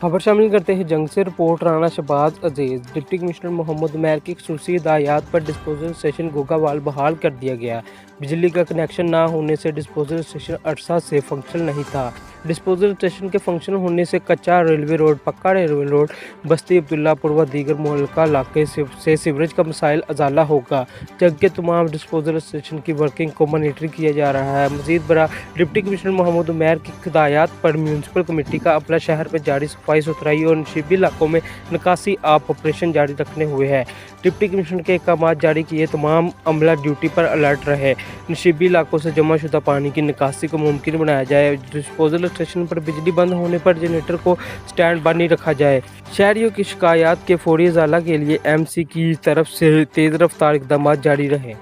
खबर शामिल करते हैं जंग से। रिपोर्ट राना शहबाज अजीज। डिप्टी कमिश्नर मोहम्मद उमैर की खसूसी हिदायत पर डिस्पोजल स्टेशन घोगावाल बहाल कर दिया गया। बिजली का कनेक्शन ना होने से डिस्पोजल स्टेशन अरसा से फंक्शन नहीं था। डिस्पोजल स्टेशन के फंक्शन होने से कच्चा रेलवे रोड, पक्का रेलवे रोड, बस्ती अब्दुल्लापुर व दीगर मुहल्का इलाके से सीवरेज का मसाइल अजाला होगा। जंग के तमाम डिस्पोजल स्टेशन की वर्किंग को मॉनिटर किया जा रहा है। मजीद बरा डिप्टी कमिश्नर मोहम्मद उमैर की हिदायत पर म्यूनसिपल कमेटी का अपना शहर में जारी सफाई सुथराई और नशीबी इलाकों में निकासी आप ऑपरेशन जारी रखने हुए है। डिप्टी कमिश्नर के अहकाम जारी किए, तमाम अमला ड्यूटी पर अलर्ट रहे। नशीबी इलाकों से जमा शुदा पानी की निकासी को मुमकिन बनाया जाए। डिस्पोजल स्टेशन पर बिजली बंद होने पर जनरेटर को स्टैंड बाई रखा जाए। शहरियों की शिकायत के फौरी इजाला के लिए MC की तरफ से तेज़ रफ्तार इक़दाम जारी रहे।